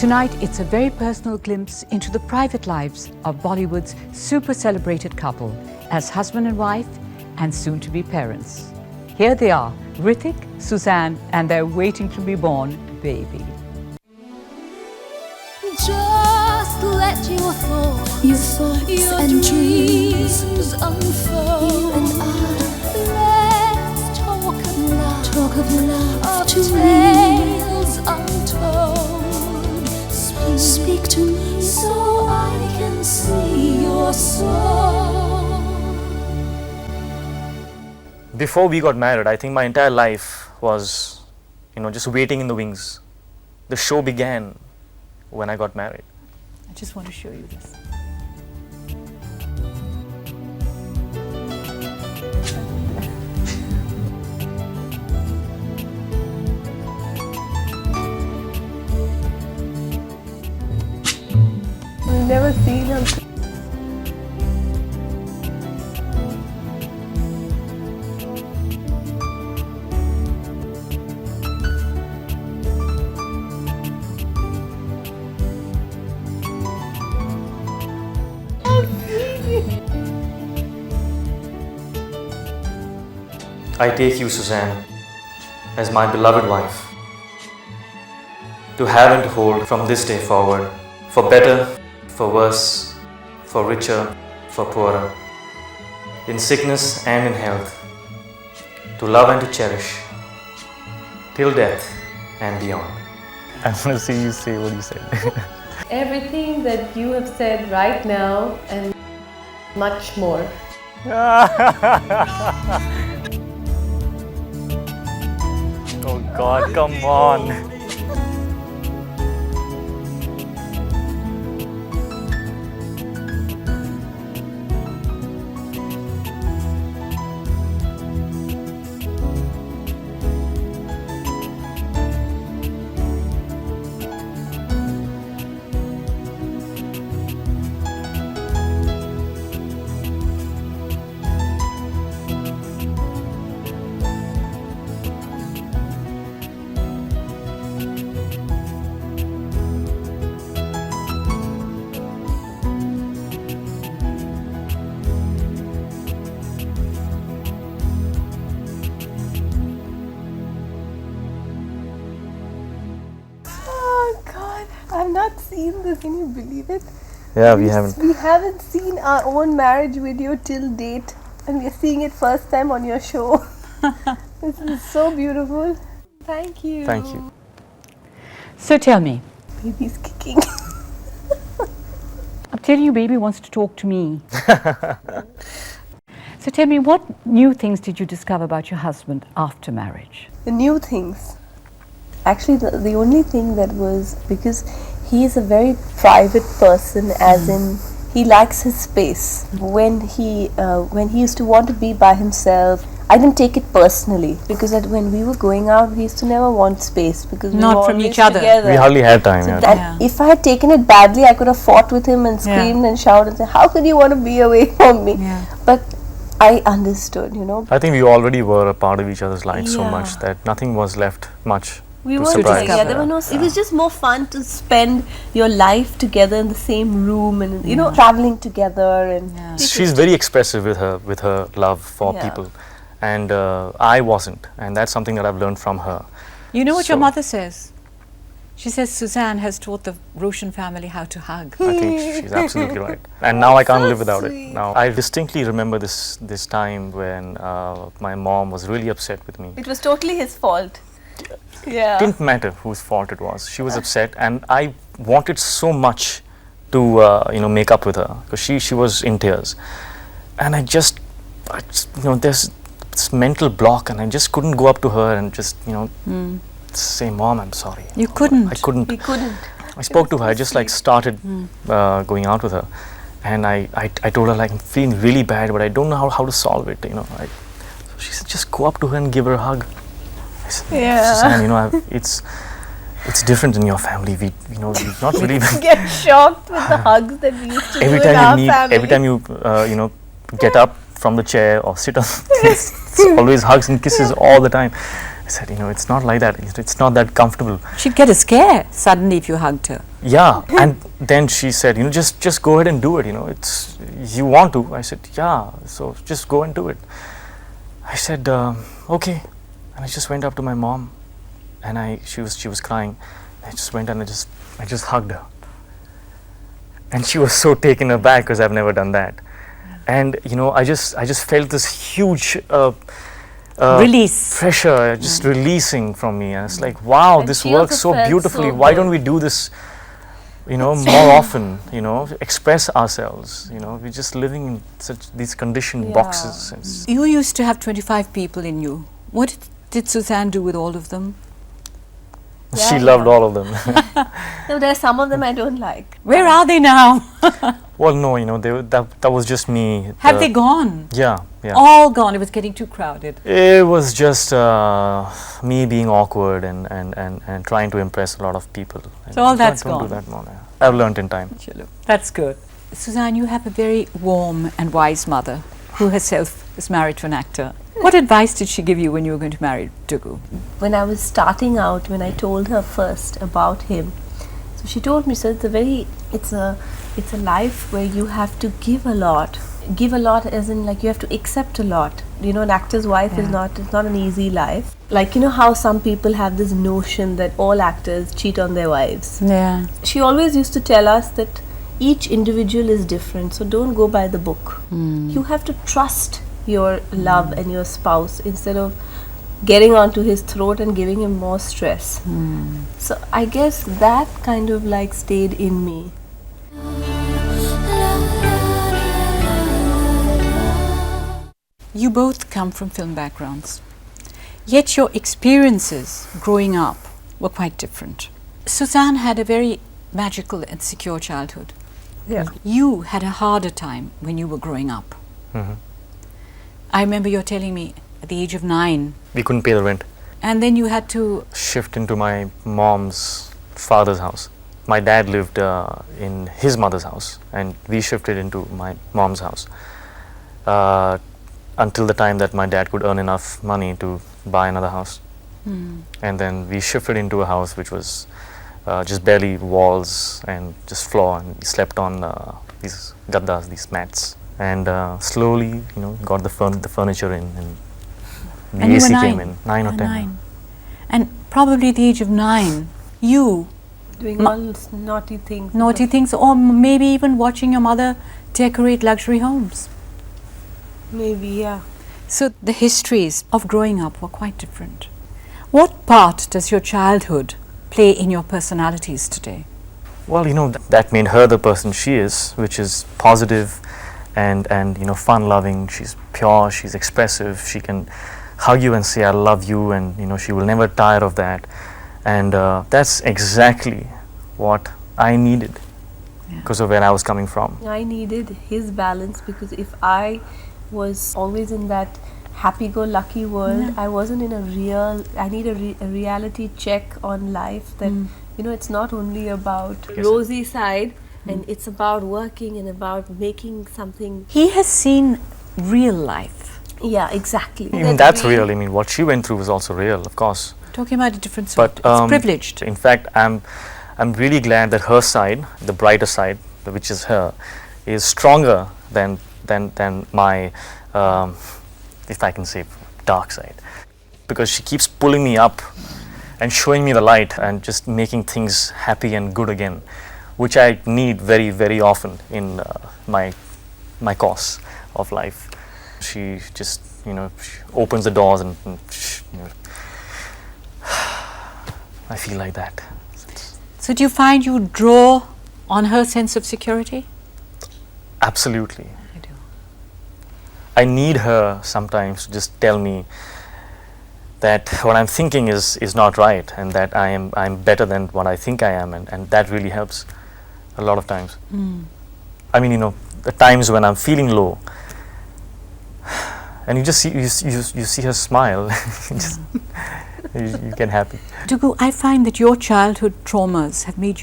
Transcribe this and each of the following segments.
Tonight, it's a very personal glimpse into the private lives of Bollywood's super celebrated couple as husband and wife and soon to be parents. Here they are, Hrithik, Sussanne, and their waiting to be born baby. Just let your thoughts and dreams unfold. You and I, let's talk of love to tales untold. Speak to me so I can see your soul. Before we got married, I think my entire life was, just waiting in the wings. The show began when I got married. I just want to show you this. I've never seen him. I take you, Sussanne, as my beloved wife, to have and to hold from this day forward, for better, for worse, for richer, for poorer, in sickness and in health, to love and to cherish, till death and beyond. I want to see you say what you said. Everything that you have said right now and much more. Oh God, come on. Oh God, I've not seen this. Can you believe it? Yeah, we haven't. We haven't seen our own marriage video till date, and we're seeing it first time on your show. This is so beautiful. Thank you. Thank you. So tell me, Baby's kicking. I'm telling you, baby wants to talk to me. So tell me, what new things did you discover about your husband after marriage? The new things. Actually, the only thing that was, because he is a very private person, as in he likes his space. When he used to want to be by himself, I didn't take it personally, because when we were going out, we used to never want space because we Not were from always each other. together. We hardly had time. So Yeah. that if I had taken it badly, I could have fought with him and screamed and shouted and said, "How could you want to be away from me?" Yeah. But I understood, I think we already were a part of each other's lives so Yeah. much that nothing was left much. We to were surprise. together. There were no. It was just more fun to spend your life together in the same room, and traveling together. And She's very expressive with her love for people, and I wasn't, and that's something that I've learned from her. You know what your So- mother says? She says Sussanne has taught the Roshan family how to hug. I think she's absolutely right, and now I can't live without sweet. it. Now I distinctly remember this time when my mom was really upset with me. it was totally his fault. Yeah. Didn't matter whose fault it was. She was upset, and I wanted so much to make up with her because she was in tears, and I just there's this mental block, and I just couldn't go up to her and just say, "Mom, I'm sorry." You couldn't. I couldn't. He couldn't. I spoke to her. I just started going out with her, and I told her I'm feeling really bad, but I don't know how to solve it. So she said, "Just go up to her and give her a hug." I said, Sussanne, it's different in your family. We've not really Get shocked with the hugs that we used to every do in our time family. every time you get up from the chair or sit on, it's always hugs and kisses all the time. I said, it's not like that. It's not that comfortable. She'd get a scare suddenly if you hugged her. Yeah, and then she said, just go ahead and do it. It's you want to. I said, yeah. So just go and do it. I said, okay, and I just went up to my mom, and she was crying. I just went and I just hugged her, and she was so taken aback because I've never done that. And I just felt this huge Release. pressure just releasing from me, and it's like, wow, And this she works also so felt beautifully. so Why good. don't we do this more often, express ourselves. We're just living in these conditioned Yeah. boxes. It's- You used to have 25 people in you. What did Sussanne do with all of them? she Yeah, loved yeah. all of them. No, there are some of them I don't like. Where are they now? Well, no, that was just me. Have they gone? Yeah, yeah. All gone. It was getting too crowded. It was just me being awkward and trying to impress a lot of people. So all that's don't gone. do that more now. I've learned in time. Chalo. That's good. Sussanne, you have a very warm and wise mother who herself is married to an actor. What advice did she give you when you were going to marry Dugu? When I was starting out, when I told her first about him, so she told me, so it's a life where you have to give a lot. Give a lot as in like you have to accept a lot. An actor's wife is not an easy life. Like how some people have this notion that all actors cheat on their wives. Yeah. She always used to tell us that each individual is different, so don't go by the book. You have to trust your love and your spouse instead of getting onto his throat and giving him more stress. So I guess that kind of like stayed in me. You both come from film backgrounds, yet your experiences growing up were quite different. Sussanne had a very magical and secure childhood. Yeah. You had a harder time when you were growing up. Mhm. I remember you're telling me at the age of 9, We couldn't pay the rent. and then you had to. Shift into my mom's father's house. My dad lived in his mother's house, and we shifted into my mom's house until the time that my dad could earn enough money to buy another house. And then we shifted into a house which was just barely walls and just floor, and we slept on these gaddas, these mats, and slowly, got the furniture in, and the And you were AC 9. came in, 9 or 10. 9. And probably at the age of 9, you Doing all naughty things. naughty things, or maybe even watching your mother decorate luxury homes. Maybe, yeah. So the histories of growing up were quite different. What part does your childhood play in your personalities today? Well, that made her the person she is, which is positive and fun-loving. She's pure, she's expressive, she can hug you and say, I love you, and, she will never tire of that. And that's exactly what I needed because of where I was coming from. I needed his balance because if I was always in that happy-go-lucky world, I wasn't in I need a reality check on life that, it's not only about Yes. rosy side and it's about working and about making something. He has seen real life. Yeah, exactly. Even that's real. I mean, what she went through was also real, of course. Talking about a different sort. But It's privileged. in fact, I'm really glad that her side, the brighter side, which is her, is stronger than my, if I can say, dark side, because she keeps pulling me up and showing me the light and just making things happy and good again, which I need very, very often in my course of life. She just, she opens the doors and I feel like that. So do you find you draw on her sense of security? Absolutely. I do. I need her sometimes to just tell me that what I'm thinking is not right, and that I'm better than what I think I am, and that really helps a lot of times. I mean, the times when I'm feeling low, and you just see her smile, you get happy. Dugu, I find that your childhood traumas have made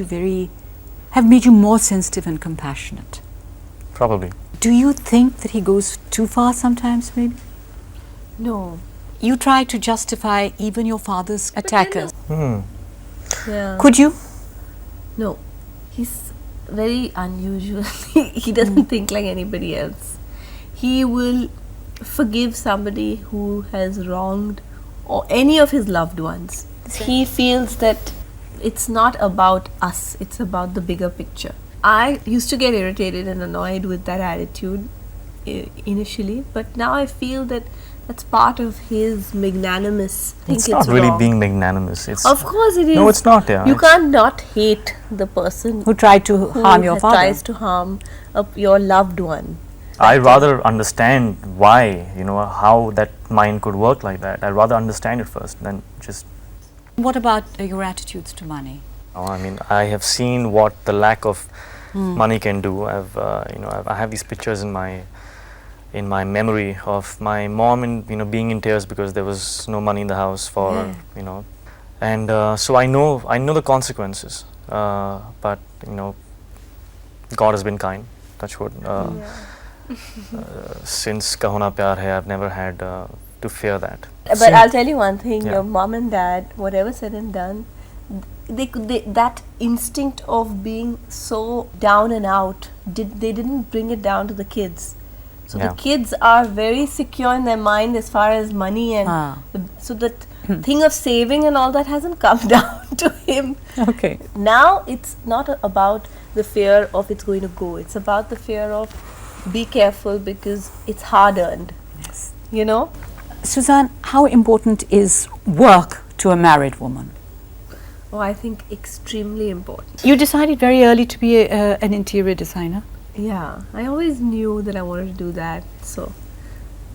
you more sensitive and compassionate. Probably. Do you think that he goes too far sometimes, maybe? No, you try to justify even your father's attackers. Yeah. Could you? No, he's very unusual. He doesn't think like anybody else. He will forgive somebody who has wronged or any of his loved ones. He feels that it's not about us, it's about the bigger picture. I used to get irritated and annoyed with that attitude initially, but now I feel that that's part of his magnanimous. It's not really being magnanimous. It's of course it is. No, it's not. Yeah, you can't not hate the person Who tried to harm your father? tries to harm your loved one. I rather understand why, how that mind could work like that. I'd rather understand it first than just. What about your attitudes to money? I mean, I have seen what the lack of money can do. I have these pictures in my memory of my mom and being in tears because there was no money in the house for and so I know the consequences. But God has been kind. Touch wood. Since Kaho Na Pyar Hai, I've never had to fear that. But I'll tell you one thing: Yeah. your mom and dad, whatever said and done, they that instinct of being so down and out, they didn't bring it down to the kids. So Yeah. the kids are very secure in their mind as far as money and so that thing of saving and all that hasn't come down to him. Okay. Now it's not about the fear of it's going to go. It's about the fear of be careful because it's hard earned. Yes. Sussanne, how important is work to a married woman? Oh, I think extremely important. You decided very early to be an interior designer. Yeah, I always knew that I wanted to do that, so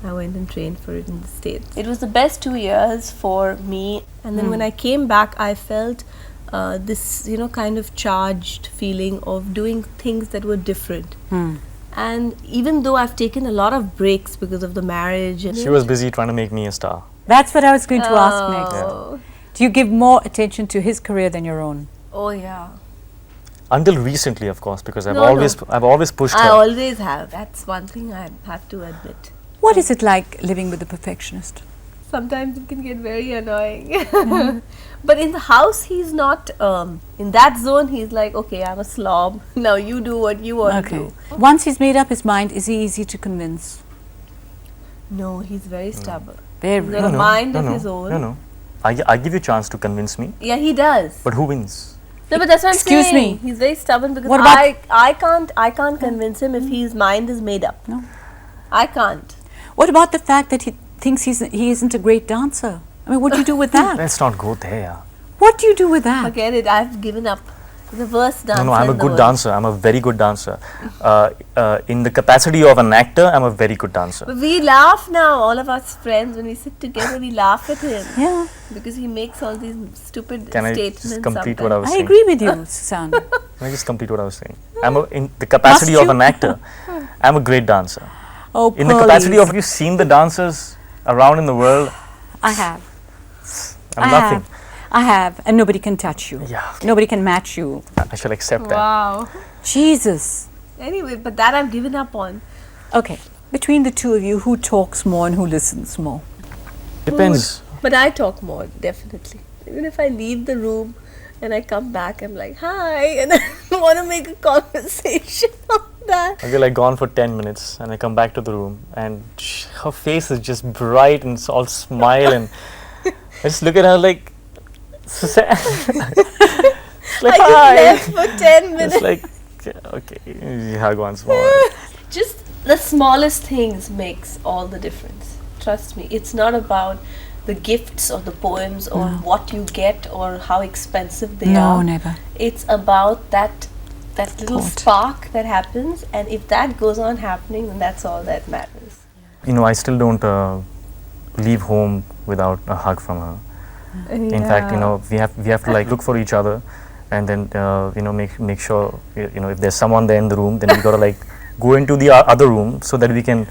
I went and trained for it in the States. It was the best 2 years for me, and then when I came back, I felt this, kind of charged feeling of doing things that were different. And even though I've taken a lot of breaks because of the marriage, and She was busy trying to make me a star. That's what I was going to ask next. Oh. Do you give more attention to his career than your own? Oh yeah, Until recently, of course, because I've No, always pushed I her. always have. That's one thing I have to admit. What is it like living with a perfectionist? Sometimes it can get very annoying. But in the house, he's not, in that zone, he's like, okay, I'm a slob. Now you do what you want to do. Once he's made up his mind, is he easy to convince? No, he's very stubborn. Very. He's got a mind of his own. No. I give you a chance to convince me, Yeah, he does. but who wins? No, but that's what Excuse I'm saying. me. He's very stubborn because What about- I can't convince him if his mind is made up. No. I can't. What about the fact that he thinks he isn't a great dancer? I mean, what do you do with that? Let's not go there. What do you do with that? Forget it. I've given up. The worst dancer. No, I'm a in the good world. dancer. I'm a very good dancer. In the capacity of an actor, I'm a very good dancer. But we laugh now, all of us friends, when we sit together, we laugh at him. Yeah, Because he makes all these stupid Can I statements. just complete sometimes. what I was I saying? agree with you, Sussanne. Can I just complete what I was saying? In the capacity Must of you? an actor, I'm a great dancer. Oh, In the capacity of, have you seen the dancers around in the world? I have. I'm nothing. I have, and nobody can touch you. Yeah. Nobody can match you. I shall accept that. Wow. Jesus. Anyway, but that I've given up on. Okay, between the two of you, who talks more and who listens more? Depends. But I talk more, definitely. Even if I leave the room and I come back, I'm like, hi, and I want to make a conversation on that. I'll be like gone for 10 minutes and I come back to the room and her face is just bright and it's all smile and I just look at her like, Sussanne. It's like, I just hi. left for 10 minutes. It's like, okay, you hug once more. Just the smallest things makes all the difference. Trust me, it's not about the gifts or the poems or what you get or how expensive they No, are. never. It's about that little Thought. spark that happens, and if that goes on happening, then that's all that matters. I still don't leave home without a hug from her. In fact, we have to like look for each other, and then make sure if there's someone there in the room, then we gotta like go into the other room so that we can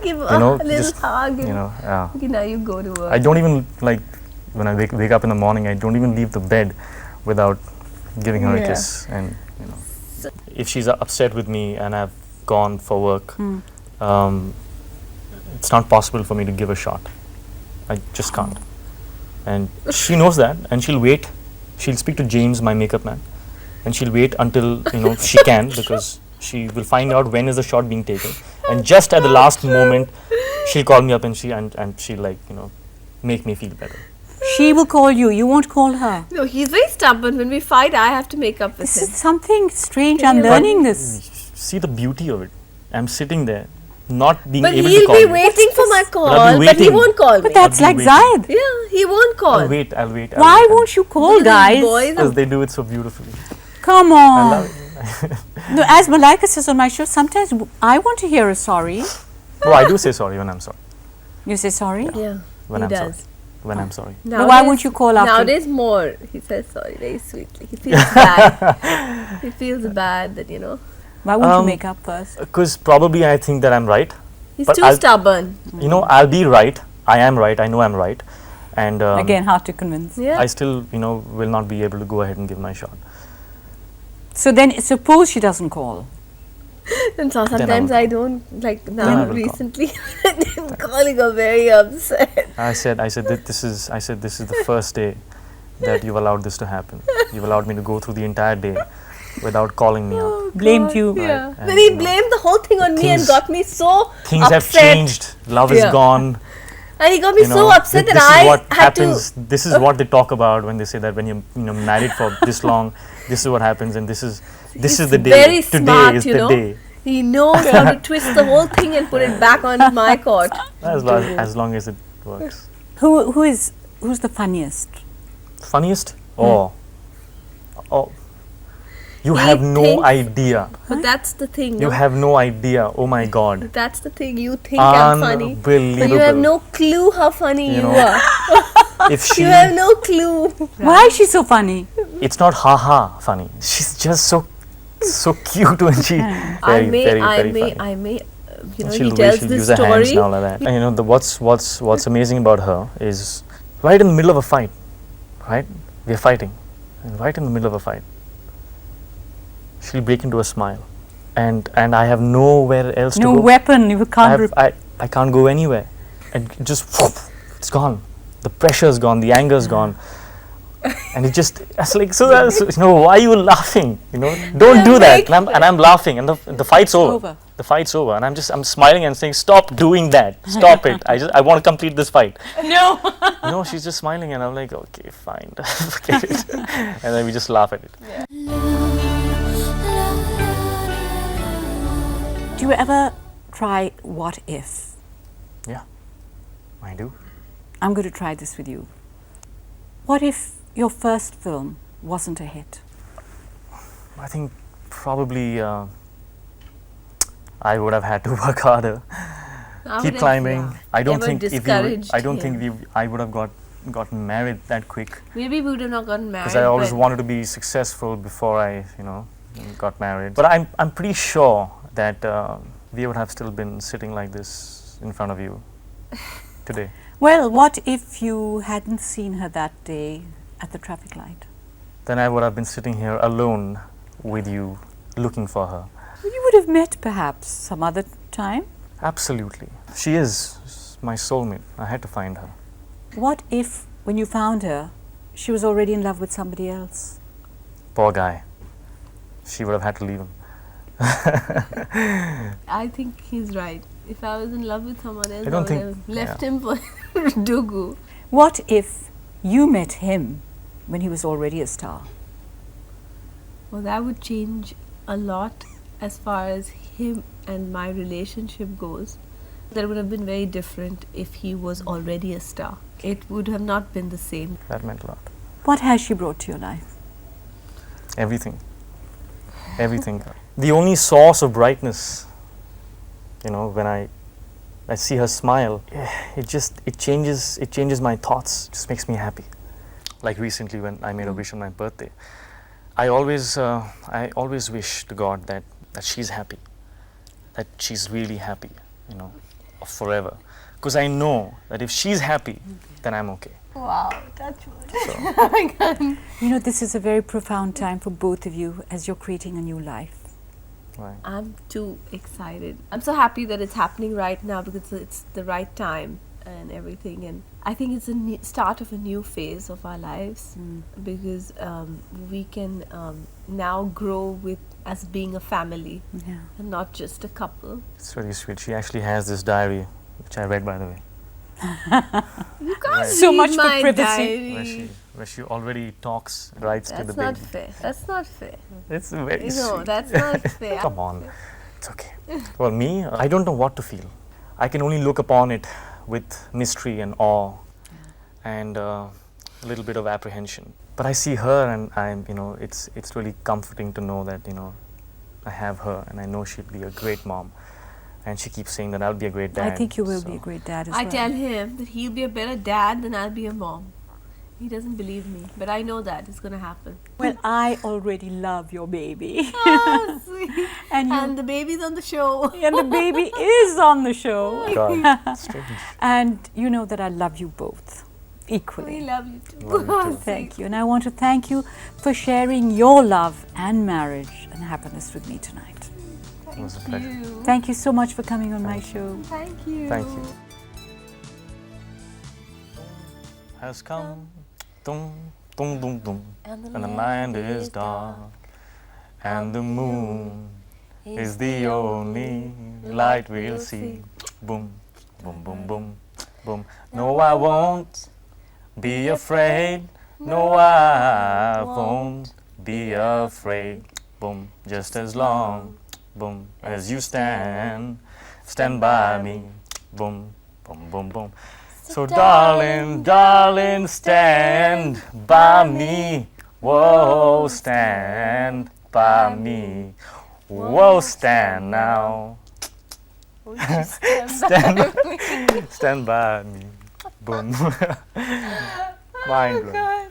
Give You a know, little just, hug. And yeah. okay, now you go to work. I don't even like when I wake up in the morning. I don't even leave the bed without giving her a kiss. And if she's upset with me and I've gone for work, it's not possible for me to give a shot. I just can't. And she knows that, and she'll wait. She'll speak to James, my makeup man, and she'll wait until she can, because she will find out when is the shot being taken, and just at the last moment, she'll call me up and she'll make me feel better. She will call you. You won't call her. No, he's very stubborn. When we fight, I have to make up with This him. is something strange. I'm learning this. See the beauty of it. I'm sitting there, not being But able to he'll call be you. waiting for my I'll call, be but he waiting. won't call me. But that's I'll like be waiting. Zayed. Yeah, he won't call. I'll wait. Why won't you call, guys? Boys Because they do it so beautifully. Come I on. love it. No, as Malaika says on my show, sometimes I want to hear a sorry. Oh, I do say sorry when I'm sorry. You say sorry? Yeah, When he I'm does. sorry. When I'm sorry. But why won't you call after? Nowadays more. He says sorry very sweetly. He feels bad. He feels bad that, Why won't you make up first? Because probably I think that I'm right. He's But too stubborn. I'll be right. I am right. I know I'm right. And Again, hard to convince. Yeah. I still, will not be able to go ahead and give my shot. So then, suppose she doesn't call. And so Then I sometimes will I don't, like I now will call. recently, I didn't call, he got very upset. I said that this is the first day that you've allowed this to happen. You've allowed me to go through the entire day without calling me up. Blamed you. Yeah. Right, Then and, he blamed the whole thing on me and things- got me so Things upset. have changed. Love is Yeah. gone. And he got me so upset that this I is what had happens. This is what they talk about when they say that when you're married for this long, this is what happens, and this is the day. very Today smart, is the day. He knows how to twist the whole thing and put it back on my court. As long as it works. Who's the funniest? Funniest? Oh. You have no thinks- idea. But that's the thing. You no? have no idea. Oh my God. That's the thing. You think I'm funny. But Unbelievable. you have no clue how funny You you know, are. If she, You have no clue. Why is she so funny? it's not ha funny. She's just so cute when she very funny. He tells she'll this use her hands story. and all like that. And what's amazing about her is right in the middle of a fight, right? We're fighting, and right in the middle of a fight, she'll break into a smile, and I have nowhere else to No go. weapon. You can't. I can't go anywhere, and it just it's gone. The pressure's gone. The anger's gone. And it just, it's like, why are you laughing? Don't do that. And I'm laughing, and the fight's over. The fight's over, and I'm smiling and saying, stop doing that. Stop it. I want to complete this fight. No. No, she's just smiling, and I'm like, okay, fine. Forget it. And then we just laugh at it. Do you ever try what if? Yeah, I do. I'm going to try this with you. What if your first film wasn't a hit? I think probably I would have had to work harder. Keep climbing. I don't think I would have gotten married that quick, Maybe we would have not gotten married. because I always but wanted to be successful before I got married. But I'm pretty sure that we would have still been sitting like this in front of you today. Well, what if you hadn't seen her that day at the traffic light? Then I would have been sitting here alone with you, looking for her. You would have met perhaps some other time. Absolutely. She is my soulmate. I had to find her. What if, when you found her, she was already in love with somebody else? Poor guy. She would have had to leave him. I think he's right. If I was in love with someone else, I I don't would think- have left him for Dugu. What if you met him when he was already a star? Well, that would change a lot as far as him and my relationship goes. That would have been very different if he was already a star. It would have not been the same. That meant a lot. What has she brought to your life? Everything. Everything. The only source of brightness, when I see her smile, it changes my thoughts. It just makes me happy. Like recently when I made a wish on my birthday, I always wish to God that she's happy, that she's really happy, forever. Because I know that if she's happy, then I'm okay. Wow, that's So, This is a very profound time for both of you as you're creating a new life. right. I'm too excited. I'm so happy that it's happening right now because it's the right time. and everything. And I think it's a start of a new phase of our lives, because we can now grow with as being a family and not just a couple. It's very sweet. She actually has this diary, which I read, by the way. You can't So read much for my privacy. diary. Where she already talks, writes to the That's not baby. fair. That's not fair. It's very No, sweet. that's not fair. Come on, it's okay. Well, me, I don't know what to feel. I can only look upon it with mystery and awe and a little bit of apprehension. But I see her, and I'm, it's really comforting to know that, I have her, and I know she'll be a great mom. And she keeps saying that I'll be a great dad. I think you will be a great dad as I well. tell him that he'll be a better dad than I'll be a mom. He doesn't believe me, but I know that it's going to happen. Well, I already love your baby. Oh, sweet. And And the baby's on the show. And the baby is on the show. God, strange. And you know that I love you both equally. We love you too. Love you too. Thank you. And I want to thank you for sharing your love and marriage and happiness with me tonight. It was a pleasure. Thank you so much for coming on my show. Thank you. Thank you. Has come, dum, dum, dum, dum, and the land is dark, and the moon is the only light we'll see. Boom, boom, boom, boom, boom. No, I won't be afraid. No, I won't be afraid. Boom, just as long, boom, as you stand by me. Boom, boom, boom, boom. So darling, darling, stand by me. Whoa, stand by me. Whoa, stand now. Stand by me. Boom. Mind blowing.